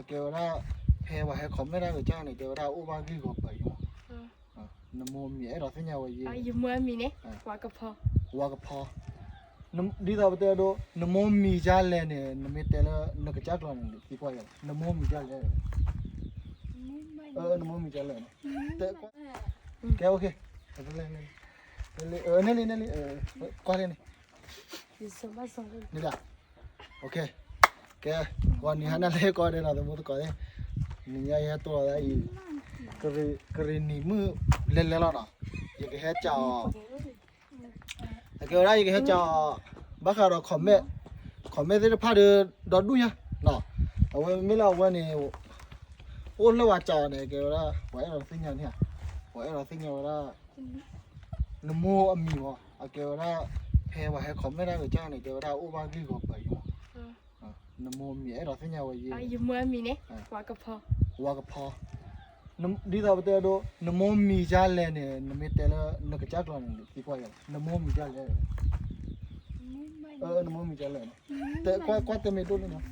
เกี่ยวกับแพ้ว่าให้คอมไม่ได้กับจ้าเนี่ยเกี่ยวกับอุบากีก็ไปอยู่น้ำมันมีไอ้เราเส้นยาวยี่อยู่เมื่อมีเนี่ยว่าก็พอว่าก็พอน้ำดีต่อไปเตอร์น้ำมันมีจ้าเลยเนี่ยน้ำมันเตลนักจักรแล้วเนี่ยที่กว่าอย่างน้ำมันมีจ้าเลยน้ำมันมีจ้าเลยแต่แกโอเคนี่ก็เลยนี่ละโอเคแกก่อนนี้ฮันนั่นเลยก่อนเดี๋ยวเราต้องมุดก่อนเลยนี่ยายตัวอะไรกระนี่มือเล่นแล้วเนาะยังแค่จ่อแต่ก็ได้ยังแค่จ่อบ้าข้าวเราคอมเมนต์ที่พาเดินดอดดูยังเนาะเอาไว้ไม่เล่าว่านี่โอ้แล้วว่าจ่อเนี่ยก็ได้ไว้เราสิ่งอย่างเนี่ยไว้เราสิ่งอย่างว่าน้ำมูอมีวะเอาเกี่ยวกับแพ้ว่าให้คอมไม่ได้กับจ้าเนี่ยเกี่ยวกับอุบากีก็ไปอยู่น้ำมันมีไอ้เราเส้นยาวยี่อยู่เมื่อมีเนี่ยว่าก็พอน้ำดีต่อไปเตอร์น้ำมันมีจ้าเลยเนี่ยน้ำมันเตลนักจักรแล้วเนี่ยที่กว่าอย่างน้ำมันมีจ้าเลยน้ำมันมีจ้าเลยแต่ก็เต็มไปด้วยเนาะ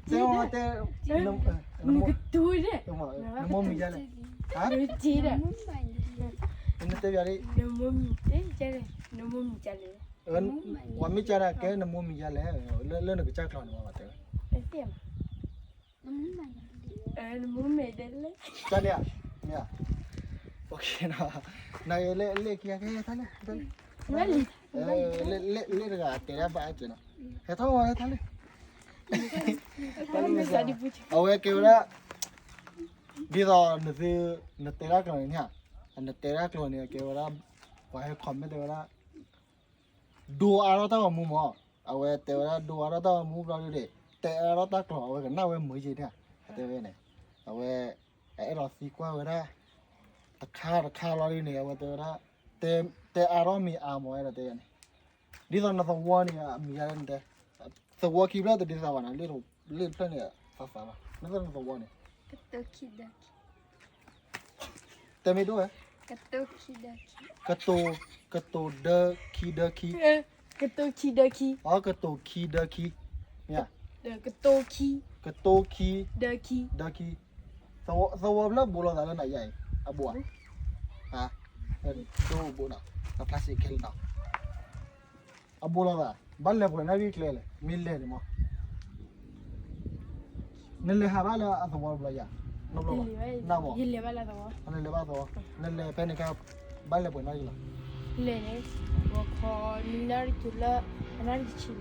แต่ว่าแต่น้ำมันดูดิน้ำมันมีจ้าเลยฮะจีเด้นี่เตยอะไรน้ำมันมีจ้าเลยน้ำมันมีจ้าเลยว่าไม่จ้าละแกน้ำมันมีจ้าเลยเรื่องนักจักรแล้วเนี่ยว่าแต่เต็มน้ำมันไม่ได้เลยจ้าเนี่ยโอเคนะนายเล่กี่แค่ท่านเลยเล่ก็เตะได้บ้างจ้ะเนาะเฮ้ยท่านเลยเอาไว้เกี่ยวกับดีต่อนึกเตะรักเลยเนี่ยนึกเตะรักเลยเนี่ยเกี่ยวกับว่าให้คอมไม่เตะว่าดูอะไรต่างมุมอ่ะเอาไว้เตะว่าดูอะไรต่างมุมเราเลยเตะอะไรต่างกลัวเอาไว้กันน่าไว้มือจีเนี่ยเตะไว้เนี่ยเอาไว้ไอ้เราสีกว่าไว้ได้ตะขาเราเนี่ยเอาไว้เตะว่าแต่อารมณ์มีอารมณ์อะไรเตะเนี่ยดีต่อนักวัวเนี่ยมีอะไรเนี่ยสวัวคีบแล้วแต่ดีต่อวันนั้นเล่นเพลงเนี่ยฟ้านั่นก็นักวัวเนี่ยแต่ไม่ด้วยกระโตเดคีกระโตคีเดคีอ๋อกระโตคีเดคีเนี่ยกระโตคีเดคีสวัวแล้วบุหรี่อะไรไหนใหญ่อะบัวฮะดูบัวน่ะพลาสติกเคลน่ะอะบุหรี่บ้านเล็กเลยนะวิกเลยมิลเลยมั้งนั่นเลยหาบ้านเลยอะสวัวบุหรี่น้ำร้อนน้ำมันยินเลยบ้านละตัวนั่นเลยบ้านตัวนั่นเลยเป็นนี่ครับบ้านเล็กเลยนะยี่ล่ะเลยว่าคอนินาริจุละนาริชิล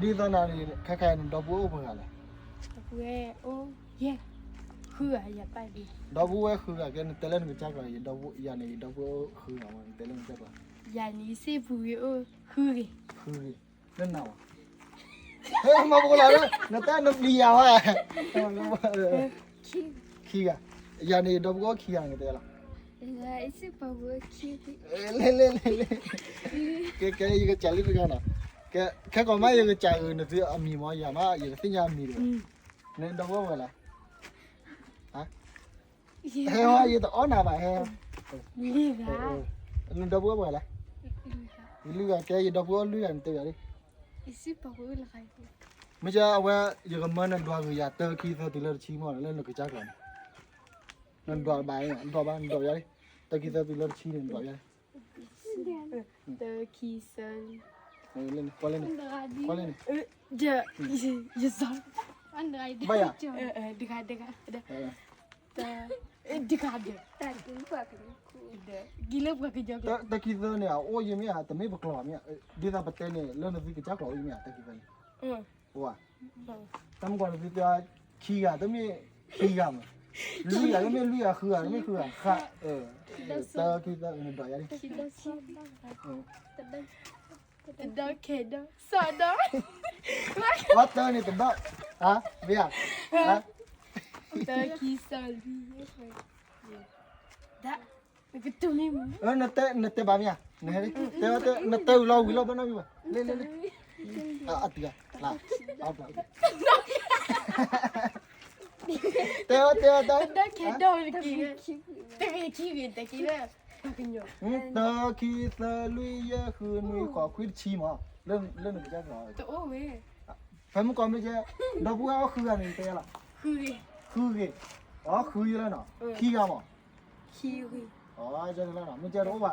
ดีตอนนั้นแค่ๆดับเบิลเป็นอะไรดับเบิลโอ้เย่คืออย่าไปดิดับเบิลคืออะไรกันเตลันก็จักรเลยดับเบิลยานี่ดับเบิลคืออะไรเตลันจักรยานี่สิพูดโอ้คือนั่นน่ะเฮ้ยมาบอกเราเลยนั่นแต่นับดีอ่ะวะขี้อ่ะยานี่ดับเบิลขี้อะไรเตลันสิพูดขี้เล่แกยังจะจัลลิกันนะแค่ก่อนไม่ยังจะจ่ายเงินซื้อมีมั้ยยามายังสิ่งยามีเลยเนี่ยดับเบิลอะไรฮะเฮ้ยว่าอยู่ตัวอ่อนอะไปเฮ้ยนี่ค่ะนั่นดับเบิลอะไรเลือดแกยังดับเบิลเลือดตัวอะไรสิพูดอะไรไม่ใช่เอาไว้ยังก็มันนั่นดวงยาเตอร์คีย์ตัวเลือดชี้มันเล่นลูกจักรนั่นดวงใบนั่นดวงบ้านดวงอะไรเตอร์คีย์ตัวเลือดชี้นั่นดวงอะไรเตอร์คีย์เล่นก็เล่นเดี๋ยวสอนอันไหนเดี๋ยวเดี๋ยวแต่กินเลิกกับกินเยอะตะกี้เนี่ยโอ้ยยังไม่แต่ไม่ประกอบเนี่ยดีต่อประเทศเนี่ยเรื่องนี้ก็จักรอยู่เนี่ยตะกี้ว้าตั้งก่อนที่จะขี้อ่ะต้องมีขี้อ่ะลุยอ่ะไม่ลุยอ่ะคืออ่ะไม่คืออ่ะค่ะตะกี้เนี่ยดอยอะไรดอกเคดสอดวัดเตอร์นี่เป็นดอกฮะเบียฮะตะกี้สอดีดะก็ตัวนี้มั้งนัตเตบ้ามีอ่ะเนี่ยนัตเตเราวิลบ้านเราอยู่เล่อ่ะติกาลาเอาไปเตะดอกเคดกี้ตะกี้เลยกินเยอะตะกี้สลุยคือนุ้ยขอคุยชีมา len ke ja lo ตัวโอ้เว้ย fa mu ko me je do bu ga khu ga ni te la คือ khu ge khu yi la no khi ga mo คีวี ja la no me je do ba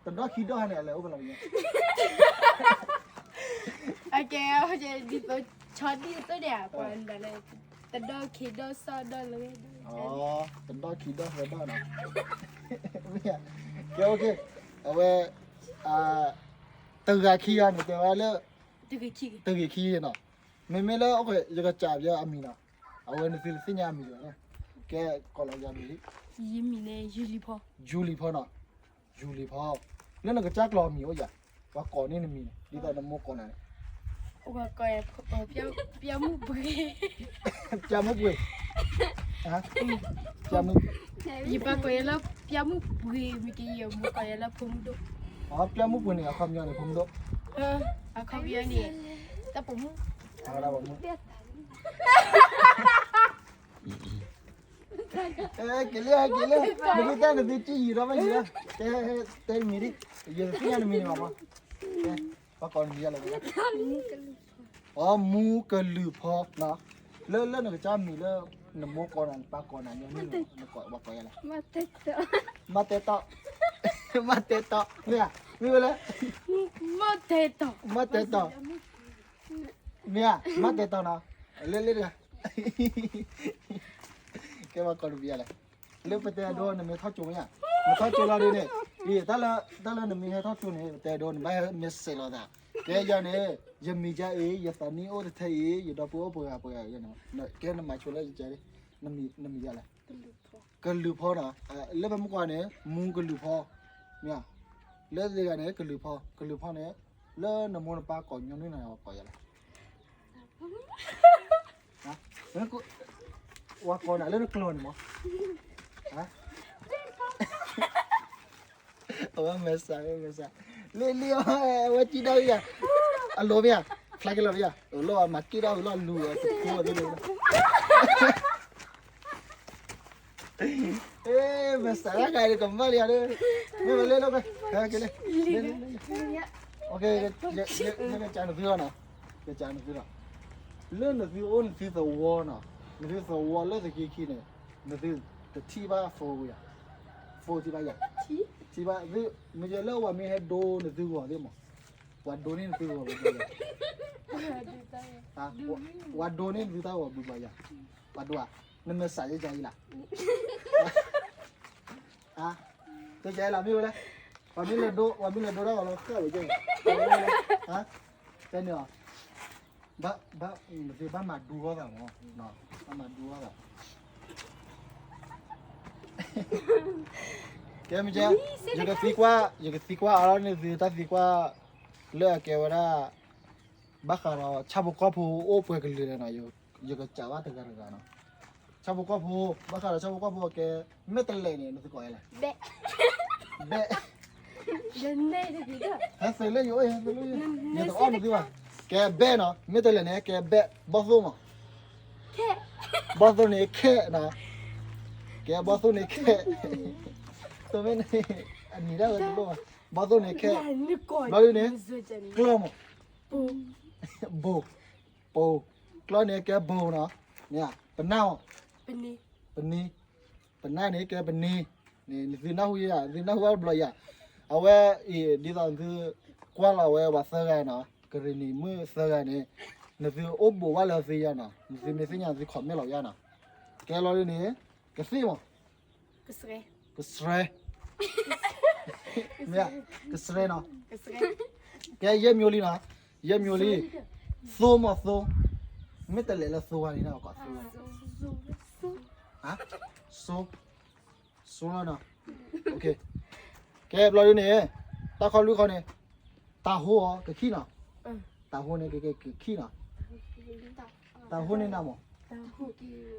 to do khi do ha ne le o ba la ni โอเคโอเคดิตัวช็อตดิตัวเดียวปอนแต่เลยแต่ดอคีดอซอดอเลย to do khi do ha do no me ya ke okay awe từ ga khi ga ni te wa le ตัวคือคี từ ga khi no me me le okay je ga cha bia ami na awe ni fil sinya mi ne ke ko la ya mi ยิมีเนี่ยยูริพอ Julie pho no Julie pho le na ga cha klo mi o ya wa ko ni ni mi ni ta no mo ko na โอ้ก็เปียวมุกเบย cha mo bwe ha cha mo ยี่ปะก็ยังแล้วเปียวมุกเบยมีกี่ยมุกก็ยังแล้วพุ่มดุ pya mo bwe ni a kham nya ni phum do อะเขาเปียวนี่แต่ผม ala ba mo kele mi ta ni chi yi ro ma yi te mi ri ye sinya ni mi ni ma ma wa ko ni ya la mu ka lu pho na le na ga cha mi le na mo ko na pa ko na nya ni na ko wa ko ya la มาเตะ ma te to mira mi le มาเตะต่อ ma te to mira ma te to na le ga ke ma ko bi ya la le pa te do na me tho chu ya me tho chu la de ne yi ta la na me tho chu ne te do na ba me se lo da ke ya ne ye mi ja e ye ta ni o de the e ye do po ya ya na ke na ma chu la ja na mi ya la ke lu pho na le ba mo ko ne mu ke lu pho mira le de ga ne ke lu pho ne le na mo na pa ko nyu ni na ko ya la ha ne ko wa ko na le no clone mo ha wa mesa le wa chi da ya alo bia flag lo bia lo ma ki da lo lu ko de le mesa la ga de con varia de me le lo que le okay le cha no vi na le cha no vi na le no vi on vi the war na no vi the war le de ki ne no vi the ti ba fo ya fo ti ba ya ที ti ba vi me je lo wa me he do no vi wa de mo wa do ni vi wa ba ya ha wa do ni vi ta wa bu ba ya wa do a ne me sa ye ja yi la ha to ja la mi le wa mi le do da wa lo ka wo je ha te ni ba vi ba ma du wa ba mo no ba ma du wa ba cái mình chơi giờ cái xí qua ở đó nên ta xí qua lựa kêu ra bác nó chăm bọc phu ô bơi cái lưới này giờ cái chảo từ cái nó chăm bọc phu bác nó chăm bọc phu cái mấy tờ lệ này nó gọi là เบะ bẹ เดินได้ดีด้วย hết sợi lệ rồi giờ tao ăn được chưa cái bẹ nó mấy tờ lệ này cái bẹ bao số mà แค่ bao số này khe nè cái bao số này khe tôi mới này anh nhìn ra rồi đúng không bao số này khe อย่านึกก่อน bao nhiêu này สวยจัง clom ปู bồ clom này cái bồ nó nè bên nào เป็นนี่ bên này này cái bên này nè từ nào huy à từ nào vào bơi à ở đây đi到từ qua là ở vào sơ gai nó cái này mưa sơ gai này nè từ ốp bồ vào là gì à nó từ mấy cái nhà từ khóm mấy lò à nó cái lò này cái gì mà กระเสร cái sre nè cái sre nó กระเสร cái yếm nholi nó yếm nholi xô mà xô mấy tờ lệ là xô à đi nào có xô hả xô nó nào ok cái lò này ta coi lúc này ta hô cái khi nào ta hô này cái khi nào ta hô này nào mà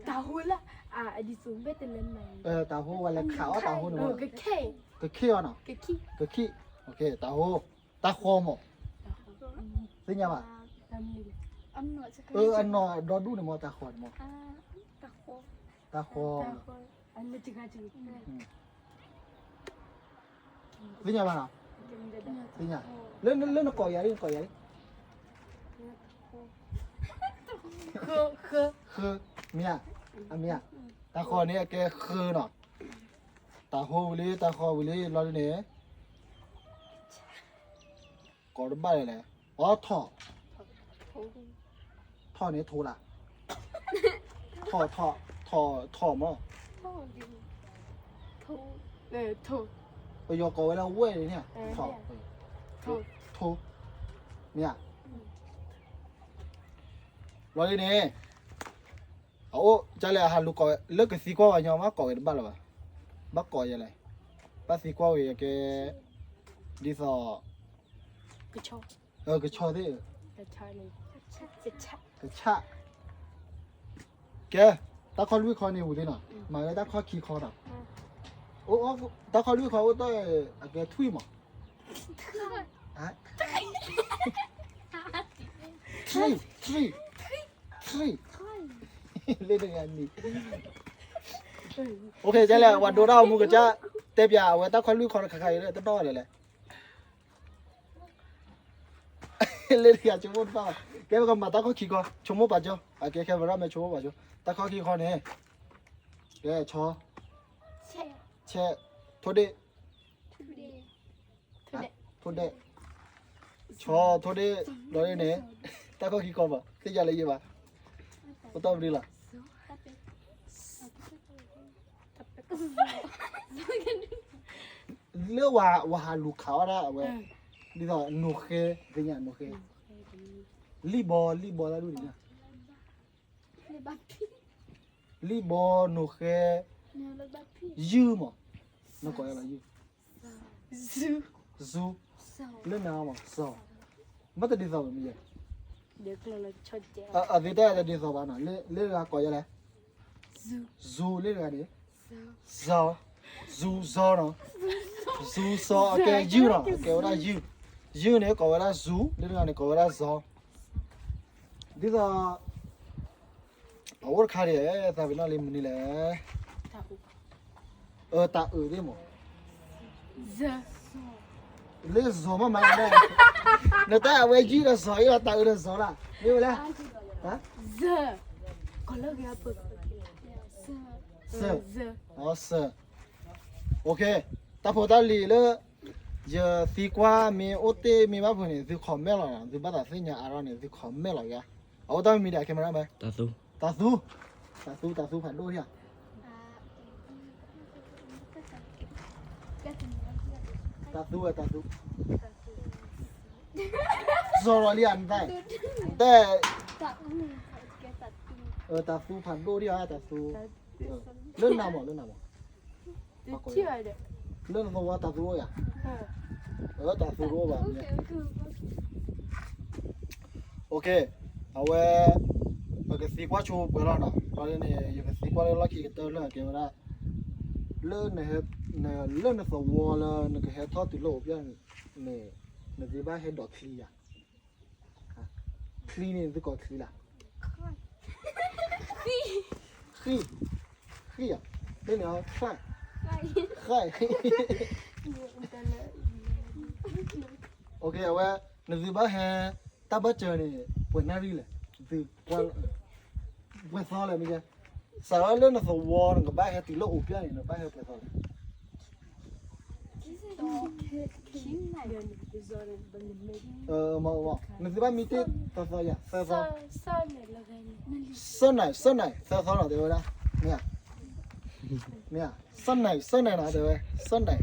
ตาหูละอดีสูงเบ็ดเล่นไหม ta hô gọi là khảo ta hô เอ nữa อก็แค่ cái khi nào ก็ขี้ cái khi ok ta hô ta khô mà thế nhá mà ตามนี่ อันหนวดจะ anh nó đó đủ này mà ta khô mà ตะโค ta khô อันนี้จิกาจิก thế nhá mà nào กินได้ thế nhá lên nó còi vậy คือเมียอะเมียตาคอเนี่ยแกคือเนาะตาโหวิลีตาคอวิลีรอเนี่ยกอดบ้าเลยอ๋อท่อเนี่ยโทละท่อมั้ง ไปยกเอาไว้แล้วเว้ยเนี่ยถอดทุบเนี่ยรอเลยเนี่ยเอาจะเลยหาลูกก่อเลิกกับสีก้าวยังมาก่อกันบ้างหรอบ้าก่อยังไงบ้าสีก้าวยังแกดีสอก็ชอดิก็ชะแกตาคอลุยคอนี่หูดิน่ะมาเลยตาคอขี้คอน่ะโอ้ตาคอลุยคอต้องแกทุยมั้งอ่ะทุยเล่นยังไงนี่โอเคจะแล้ววันดูเรามูก็จะเตะยาไว้ตาคอลุยคอใครเลยตาต้อเลยแหละเล่นอยากจะพูดป่ะแกก็มาตาคอขี้คอชมโมป่ะจ๊ะแกแค่ว่าเราไม่ชมโมป่ะจ๊ะตาคอขี้คอเนี่ยแกชอเช่ทุเดชอทุเดรอเลยเนี่ยตาคอขี้คอป่ะที่จะอะไรยี่ป่ะก็ต้องดีละเรื่องว่าหาลูกเขาอะเว้ยดีต่อหนูเคเป็นยังหนูเคลีบอแล้วดูดิเนี่ยลีบอหนูเคยืมอ่ะนักก่อยอะไรยืมซูเล่นน้ำอ่ะซอไม่ต้องดีต่อแบบนี้เดี๋ยวเราชดเจดีแต่จะดีต่อบ้านอ่ะเล่นก่อยอะไรซูเล่นอะไรซอซอเนาะซูซอแกยืมเนาะแกว่ายืมเนี่ยก่อยอะไรซูเล่นอะไรก่อยอะไรซอดีต่อเอาวัวขาเลยแต่เป็นอะไรมันนี่แหละตาดิมั้งเล่นซอมาได้เนี่ยแต่เอาไว้ยืมซออีกตาซอละนี่วะฮะก็เลิกแล้วปุ๊บอ๋อโอเคตาพอตาลีเลยจะสีกว่ามีโอเตมีบ้าพุ่นนี่สีขอมแม่หรอสีบ้าตาสีเนี่ยอะไรเนี่ยสีขอมแม่หรอกะเอาตามีเดียแคมราไหมตาซูผ่านดูเนี่ยตาซูซอร์เรียนได้แต่ตาซูผ่านดูดิฮะตาซูเรื่องน้ำเที่ไหนเด็กเรื่องตัวตาซูอ่ะตาซูรู้ป่ะเนี่ยโอเคเอาไว้cái gì quá chua bữa đó nè, còn đây này cái gì quá là cái tơ là cái đó, lớn này lớn này phải mua là cái hệ thoát từ lỗ bên này gì ba hệ đọt khí à, khí này thì có khí là, khí à, đây này khai, ok vậy, gì ba hệ ta bắt chờ này buổi nay đi này, từ qua quay sao lại bây giờ sao lớn nó phải mua nó bán hết từ lúc ốp này nó bán hết quay sao mà nó sẽ bán mít tết sao vậy sao sơn này sao nào được rồi nè sơn này nào được rồi sơn này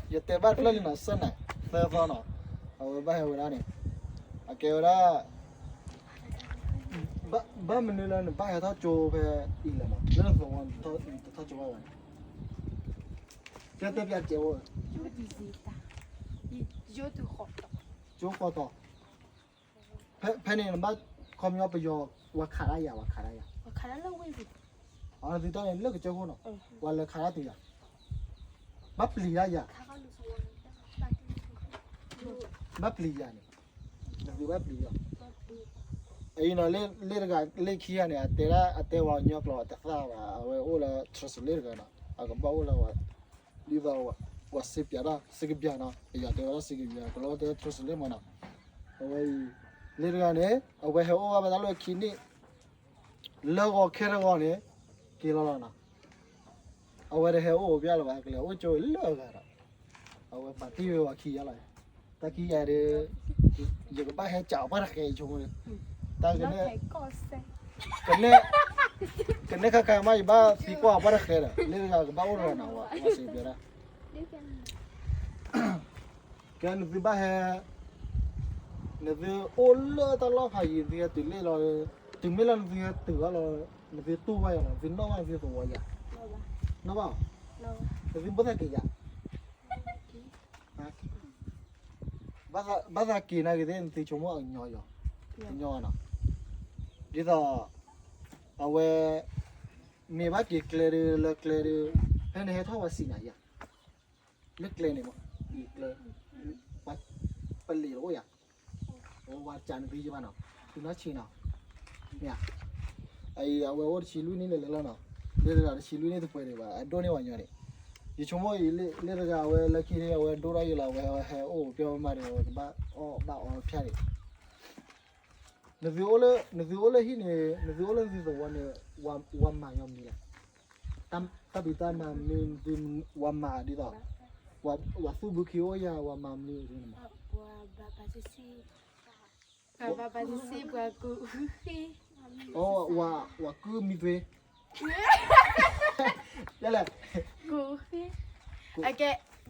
giờ tết bán lên là sơn này sao nào bán hết rồi này kêu đó ba mình lên ba hệ thao chùa về đi là mà rất là ngon thao chùa vậy cái tiếp theo chèo chùa khó to phải này là ba không nhau bây giờ và khá là thì tao này lỡ cái chèo không nào và là khá là thì à bắp lì ra à bắp lì à này là bắp lì à ấy nó lên cái kia này tê vào nhóc lò tê ra và ô là trust lên cái nào cái bao là đi vào và xếp giá đó xếp giá nó bây giờ tê vào xếp giá cái lò tê trust lên mà nào vậy လေရကနေအဝဲဟောဘာသာလို့ခင်းနေလောကခဲရောနေကီလောလာနာအဝဲဟောပြလာပါကလေးအိုချိုလောကရာအဝဲပါတီဝခီရလာတကီရတဲ့ဒီကဘာဟဲကြောက်ပါရခဲချိုတာက แล้ว နေ ใครก็เซ็ง ကနေခါကမိုင်ဘာစီကွာပါရခဲလေရကဘာဝရနာဝါစီပြရာကန်ဒီဘာဟဲနေဒီအိုလာတလာခိုင်ဒီတူလေလောတူမလန်ဒီတူလောနေဒီတူဝါရဒီနောဝါဒီတူဝါရ เรา နော်ပါ เรา ဒီဘသက်ကေရဘာသာကေနာကေတဲ့တီချုံမအညောရညောနာဒီတော့အဝဲနေဘာကေကလေလကလေဟဲ့နေဟထောဝစီနာရလက်ကလေနေမဒီကလေပတ်ပလီရောရဟိုဝါချန်ဘီဂျမနော်ဒီနော်ချီနော်မြအဝဲဝတ်ချီလူနေလေလောနော်လေလာချီလူနေတပွဲနေပါအတော့နေဝညောနေဒီချုံမကြီးလေကဝဲလက်ခီလေးဝဲဒိုရရလာဝဲဟဲအိုပြောမှတယ်ဘာအော်ဖြတ်နေဒီအိုလေဟိနေဒီဆိုဝမ်မာယောမီလာတဘီတမမင်းဒီဝမ်မာဒီတော့ဝါစုဘခီအိုယာဝမ်မာမီဒီနမ ว่าบาบาซิซิบาบาซิซิบากูฮี အော်ဝါကူမီသွေးရလာ กูฮีโอเค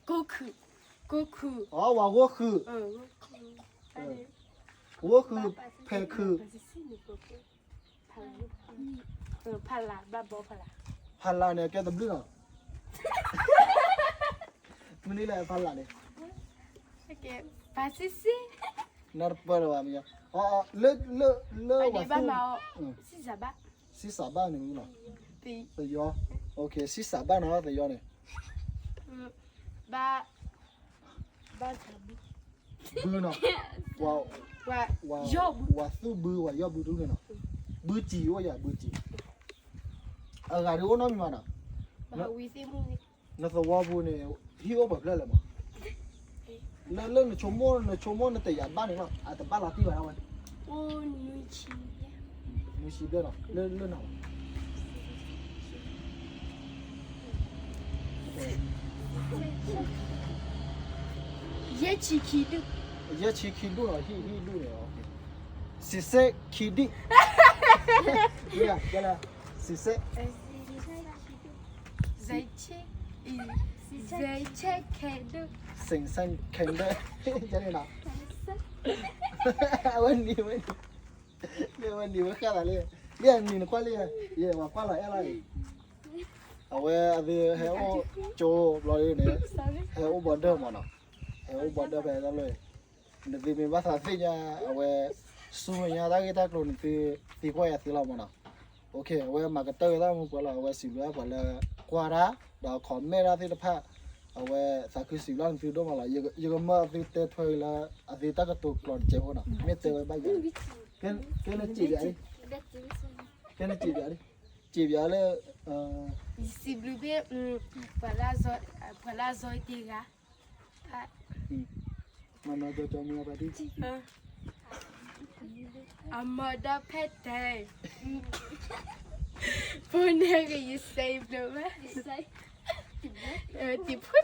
กูคู အော်ဝါဝခူ กูคู ဝခူဖဲခူ บาซิซินี่กูคูพลาบาบอพลา ဖလာနေကဲတဘလူနော်မနီလာဖလာနေ โอเคบาซิซิ နာပရဝါမီအော်လေ อัน ဝါ นี้บ้าน စု เราสิซาบะ စီစာဘာနေနော် ตี တယောโอเคစီစာဘာနော်တယောနေ บาบาซาบิ ဘူးနော်ဝါ ว่า ဝါ โยบ ဝါစုဘူးဝါယောဘူးတူးနေနော်ဘူးကြည်ဝါရဘူးကြည်အဂါရိုးနော်မြမနော် บาวิซิมูนี่ နော်သဝါဘူးနေဟီအိုဘပလက်လက်မလဲနချုံမောနတရဘာနေနော်အတပါလာတီပါနော် โอ้นูชี မရှိပြနော်လဲနော် เยชิคิดุ ရက်ချီခီလူနော်ဟီလူနေโอเคစစ်ဆက်ခီဒီရကြလားစစ်ဆက် zai che kedu စင်စန်ခင်တဲ့ကြနေလားวันนี้ว่าแค่อะไรเรียนนี่นะกว่าเลยเย่ว่ากว่าละอะไรเอาไว้อะไรเฮโอโจรอเลยเนี่ย sorry เฮโอบอร์เดอร์มาเนาะเฮโอบอร์เดอร์ไปแล้วเลยนี่มีภาษาสิญาเอาไว้สู้ญาตากีตากลุ่นตีกว่าสิเรามาเนาะโอเคเอาไว้มาก็เตอร์แล้วมึงกว่าเราเอาไว้สิแล้วกว่าละกว่าละดอกขอเมราที่ตะพะเอาไว้สักคือสิแล้วฟิวโดมาละยังก็มาฟิวเตถอยละอดีตก็ตัวกลอนเจ้าน่ะไม่เตอร์ไปยังกันจีบอะไรกันจีบอะไรจีบอะไรsi blube voilà zoi tega มันน่าจะจอมีอะไรดี amada pete Punega you saved no man tipu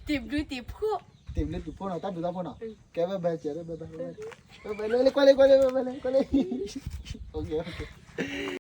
tipu tipu tìm lên tụi phone nào tắt tụi tao phone nào kéo về về chạy về về về về lên quay lên ok ok